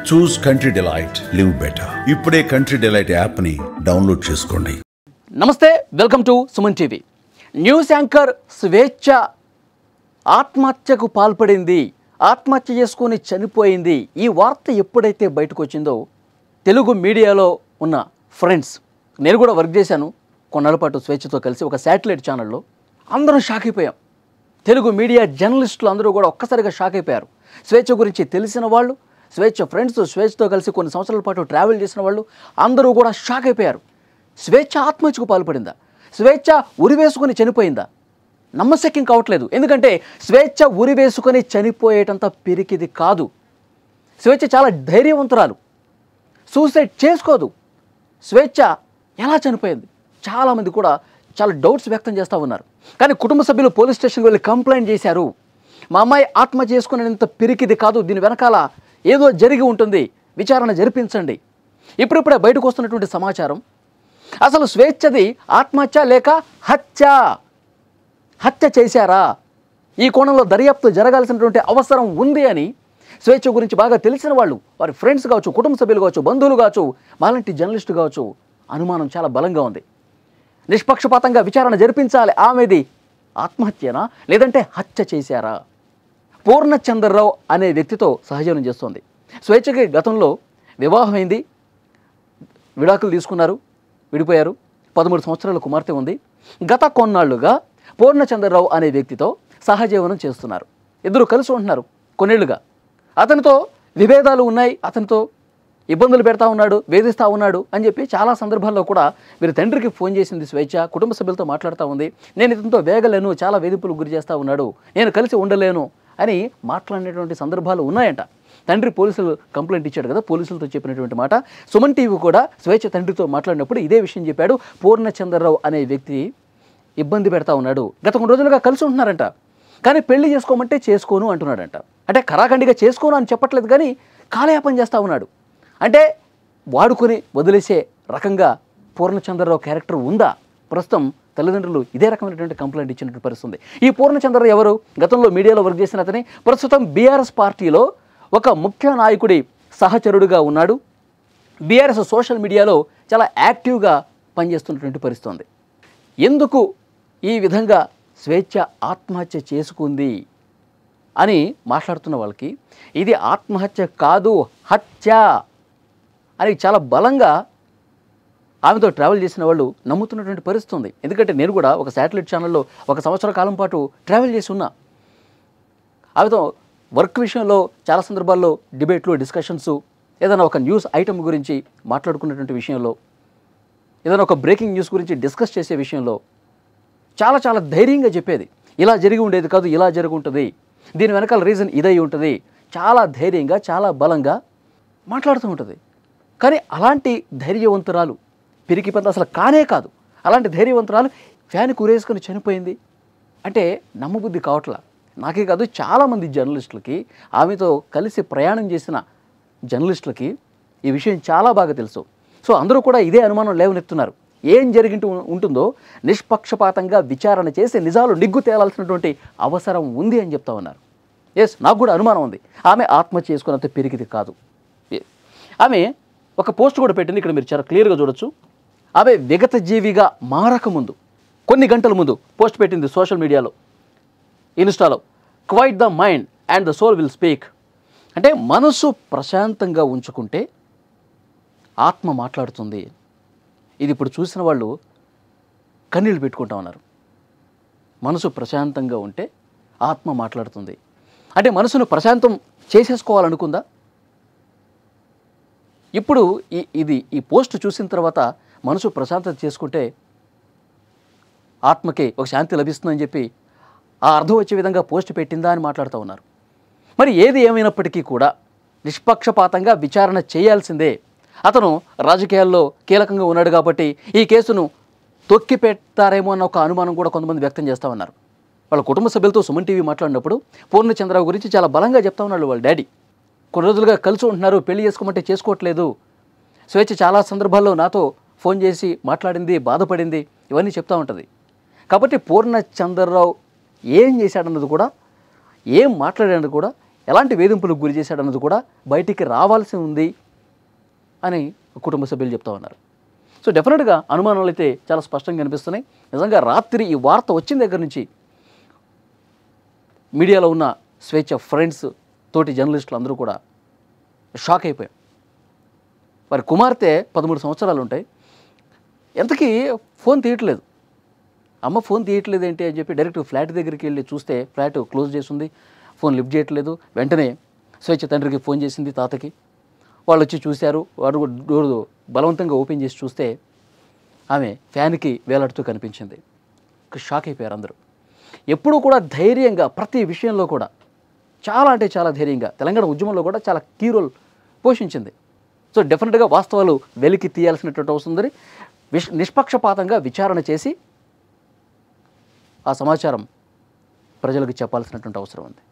చూస్ country delight, live better. ఇప్పుడే country delight యాప్ని download చేసుకోండి. నమస్తే, welcome to Suman TV. News anchor స్వేచ్ఛ ఆత్మహత్యకు పాల్పడింది, ఆత్మహత్య చేసుకొని చనిపోయింది. ఈ వార్త ఎప్పుడైతే బయటకు వచ్చిందో తెలుగు మీడియాలో ఉన్న ఫ్రెండ్స్, నేను కూడా వర్క్ చేశాను కొన్నాళ్ళ పాటు స్వేచ్ఛతో కలిసి ఒక శాటిలైట్ ఛానల్లో, అందరం షాక్ అయిపోయాం. తెలుగు మీడియా జర్నలిస్టులు అందరూ కూడా ఒక్కసారిగా షాక్ అయిపోయారు. స్వేచ్ఛ గురించి తెలిసిన వాళ్ళు, స్వేచ్ఛ ఫ్రెండ్స్, స్వేచ్ఛతో కలిసి కొన్ని సంవత్సరాల పాటు ట్రావెల్ చేసిన వాళ్ళు అందరూ కూడా షాక్ అయిపోయారు. స్వేచ్ఛ ఆత్మహత్యకు పాల్పడిందా? స్వేచ్ఛ ఉరివేసుకొని చనిపోయిందా? నమ్మశక్యం కావట్లేదు. ఎందుకంటే స్వేచ్ఛ ఉరివేసుకొని చనిపోయేటంత పిరికిది కాదు. స్వేచ్ఛ చాలా ధైర్యవంతురాలు, సూసైడ్ చేసుకోదు. స్వేచ్ఛ ఎలా చనిపోయింది? చాలామంది కూడా చాలా డౌట్స్ వ్యక్తం చేస్తూ ఉన్నారు. కానీ కుటుంబ సభ్యులు పోలీస్ స్టేషన్కి వెళ్ళి కంప్లైంట్ చేశారు. మా అమ్మాయి ఆత్మహత్య చేసుకునేంత పిరికిది కాదు, దీని వెనకాల ఏదో జరిగి ఉంటుంది, విచారణ జరిపించండి. ఇప్పుడిప్పుడే బయటకు వస్తున్నటువంటి సమాచారం, అసలు స్వేచ్ఛది ఆత్మహత్య లేక హత్య చేశారా? ఈ కోణంలో దర్యాప్తు జరగాల్సినటువంటి అవసరం ఉంది అని స్వేచ్ఛ గురించి బాగా తెలిసిన వాళ్ళు, వారి ఫ్రెండ్స్ కావచ్చు, కుటుంబ సభ్యులు కావచ్చు, బంధువులు కావచ్చు, మాలాంటి జర్నలిస్టు కావచ్చు, అనుమానం చాలా బలంగా ఉంది. నిష్పక్షపాతంగా విచారణ జరిపించాలి. ఆమెది ఆత్మహత్యనా లేదంటే హత్య చేశారా? పూర్ణచంద్రరావు అనే వ్యక్తితో సహజీవనం చేస్తోంది. స్వేచ్ఛకి గతంలో వివాహమైంది, విడాకులు తీసుకున్నారు, విడిపోయారు. 13 సంవత్సరాల కుమార్తె ఉంది. గత కొన్నాళ్లుగా పూర్ణచంద్రరావు అనే వ్యక్తితో సహజీవనం చేస్తున్నారు. ఇద్దరు కలిసి ఉంటున్నారు కొన్నేళ్లుగా. అతనితో విభేదాలు ఉన్నాయి, అతనితో ఇబ్బందులు పెడతా ఉన్నాడు, వేధిస్తూ ఉన్నాడు అని చెప్పి చాలా సందర్భాల్లో కూడా వీరి తండ్రికి ఫోన్ చేసింది స్వేచ్ఛ. కుటుంబ సభ్యులతో మాట్లాడుతూ ఉంది. నేను ఇతనితో వేగలేను, చాలా వేధింపులకు గురి చేస్తూ ఉన్నాడు, నేను కలిసి ఉండలేను అని మాట్లాడినటువంటి సందర్భాలు ఉన్నాయంట. తండ్రి పోలీసులు కంప్లైంట్ ఇచ్చాడు కదా, పోలీసులతో చెప్పినటువంటి మాట. సుమన్ టీవీ కూడా స్వేచ్ఛ తండ్రితో మాట్లాడినప్పుడు ఇదే విషయం చెప్పాడు. పూర్ణచంద్రరావు అనే వ్యక్తి ఇబ్బంది పెడతా ఉన్నాడు, గత కొన్ని రోజులుగా కలిసి ఉంటున్నారంట, కానీ పెళ్లి చేసుకోమంటే చేసుకోను అంటున్నాడంట. అంటే ఖరాఖండిగా చేసుకోను అని చెప్పట్లేదు, కానీ కాలయాపన చేస్తూ ఉన్నాడు. అంటే వాడుకొని వదిలేసే రకంగా పూర్ణచంద్రరావు క్యారెక్టర్ ఉందా? ప్రస్తుతం తల్లిదండ్రులు ఇదే రకమైనటువంటి కంప్లైంట్ ఇచ్చినటువంటి పరిస్థితుంది. ఈ పూర్ణచంద్రరావు ఎవరు? గతంలో మీడియాలో వర్క్ చేసిన అతని, ప్రస్తుతం బీఆర్ఎస్ పార్టీలో ఒక ముఖ్య నాయకుడి సహచరుడుగా ఉన్నాడు. బీఆర్ఎస్ సోషల్ మీడియాలో చాలా యాక్టివ్గా పనిచేస్తున్నటువంటి పరిస్థితి ఉంది. ఎందుకు ఈ విధంగా స్వేచ్ఛ ఆత్మహత్య చేసుకుంది అని మాట్లాడుతున్న వాళ్ళకి ఇది ఆత్మహత్య కాదు, హత్య అని చాలా బలంగా ఆమెతో ట్రావెల్ చేసిన వాళ్ళు నమ్ముతున్నటువంటి పరిస్థితి ఉంది. ఎందుకంటే నేను కూడా ఒక శాటిలైట్ ఛానల్లో 1 సంవత్సర కాలం పాటు ట్రావెల్ చేసి ఉన్నా. ఆమెతో వర్క్ విషయంలో చాలా సందర్భాల్లో డిబేట్లు, డిస్కషన్స్, ఏదైనా ఒక న్యూస్ ఐటమ్ గురించి మాట్లాడుకున్నటువంటి విషయంలో, ఏదైనా ఒక బ్రేకింగ్ న్యూస్ గురించి డిస్కస్ చేసే విషయంలో చాలా చాలా ధైర్యంగా చెప్పేది. ఇలా జరిగి ఉండేది కాదు, ఇలా జరిగి ఉంటుంది, దీని వెనకాల రీజన్ ఇదై ఉంటుంది, చాలా ధైర్యంగా, చాలా బలంగా మాట్లాడుతూ ఉంటుంది. కానీ అలాంటి ధైర్యవంతురాలు పిరికి పంత అసలు కానే కాదు. అలాంటి ధైర్యవంతురాలు ఫ్యాన్కి ఉరేసుకొని చనిపోయింది అంటే నమ్మబుద్ధి కావట్లా. నాకే కాదు, చాలామంది జర్నలిస్టులకి, ఆమెతో కలిసి ప్రయాణం చేసిన జర్నలిస్టులకి ఈ విషయం చాలా బాగా తెలుసు. సో అందరూ కూడా ఇదే అనుమానం లేవనెత్తున్నారు. ఏం జరిగింటూ ఉంటుందో నిష్పక్షపాతంగా విచారణ చేసి నిజాలు నిగ్గు తేలాల్సినటువంటి అవసరం ఉంది అని చెప్తా ఉన్నారు. ఎస్, నాకు కూడా అనుమానం ఉంది. ఆమె ఆత్మహత్య చేసుకున్నంత పిరికిది కాదు. ఆమె ఒక పోస్ట్ కూడా పెట్టింది, ఇక్కడ మీరు చాలా క్లియర్గా చూడొచ్చు. ఆమె విగత జీవిగా మారకముందు కొన్ని గంటల ముందు పోస్ట్ పెట్టింది సోషల్ మీడియాలో, ఇన్స్టాలో. Quiet the mind and the soul will speak. అంటే మనసు ప్రశాంతంగా ఉంచుకుంటే ఆత్మ మాట్లాడుతుంది. ఇది ఇప్పుడు చూసిన వాళ్ళు కన్నీళ్ళు పెట్టుకుంటా ఉన్నారు. మనసు ప్రశాంతంగా ఉంటే ఆత్మ మాట్లాడుతుంది. అంటే మనసును ప్రశాంతం చేసేసుకోవాలనుకుందా? ఇప్పుడు ఈ పోస్ట్ చూసిన తర్వాత మనసు ప్రశాంతత చేసుకుంటే ఆత్మకి ఒక శాంతి లభిస్తుందని చెప్పి ఆ అర్థం వచ్చే విధంగా పోస్ట్ పెట్టిందా అని మాట్లాడుతూ ఉన్నారు. మరి ఏది ఏమైనప్పటికీ కూడా నిష్పక్షపాతంగా విచారణ చేయాల్సిందే. అతను రాజకీయాల్లో కీలకంగా ఉన్నాడు కాబట్టి ఈ కేసును తొక్కి పెడతారేమో అన్న ఒక అనుమానం కూడా కొంతమంది వ్యక్తం చేస్తూ ఉన్నారు. వాళ్ళ కుటుంబ సభ్యులతో సుమన్ టీవీ మాట్లాడినప్పుడు పూర్ణచంద్రరావు గురించి చాలా బలంగా చెప్తా ఉన్నాడు వాళ్ళ డాడీ. కొన్ని రోజులుగా కలిసి ఉంటున్నారు, పెళ్లి చేసుకోమంటే చేసుకోవట్లేదు, స్వేచ్ఛ చాలా సందర్భాల్లో నాతో ఫోన్ చేసి మాట్లాడింది, బాధపడింది, ఇవన్నీ చెప్తూ ఉంటుంది. కాబట్టి పూర్ణచంద్రరావు ఏం చేశాడన్నది కూడా, ఏం మాట్లాడాడన్నది కూడా ఎలాంటి వేధింపులకు గురి చేశాడన్నది కూడా బయటికి రావాల్సి ఉంది అని కుటుంబ సభ్యులు చెప్తా ఉన్నారు. సో డెఫినెట్గా అనుమానాలు అయితే చాలా స్పష్టంగా కనిపిస్తున్నాయి. నిజంగా రాత్రి ఈ వార్త వచ్చిన దగ్గర నుంచి మీడియాలో ఉన్న స్వేచ్ఛ ఫ్రెండ్స్ తోటి జర్నలిస్టులు అందరూ కూడా షాక్ అయిపోయాం. వారి కుమార్తె 13 సంవత్సరాలు ఉంటాయి. ఎంతకీ ఫోన్ తీయట్లేదు. అమ్మ ఫోన్ తీయట్లేదు ఏంటి అని చెప్పి డైరెక్ట్ ఫ్లాట్ దగ్గరికి వెళ్ళి చూస్తే ఫ్లాట్ క్లోజ్ చేసి ఉంది, ఫోన్ లిఫ్ట్ చేయట్లేదు. వెంటనే స్వేచ్ఛ తండ్రికి ఫోన్ చేసింది, తాతకి. వాళ్ళు వచ్చి చూశారు. వాడు డోర్ బలవంతంగా ఓపెన్ చేసి చూస్తే ఆమె ఫ్యాన్కి వేలాడుతూ కనిపించింది. షాక్ అయిపోయారు అందరూ. ఎప్పుడూ కూడా ధైర్యంగా ప్రతి విషయంలో కూడా చాలా అంటే చాలా ధైర్యంగా తెలంగాణ ఉద్యమంలో కూడా చాలా కీ రోల్ పోషించింది. సో డెఫినెట్గా వాస్తవాలు వెలికి తీయాల్సినటువంటి అవసరం ఉంది. నిష్పక్షపాతంగా విచారణ చేసి ఆ సమాచారం ప్రజలకు చెప్పాల్సినటువంటి అవసరం ఉంది.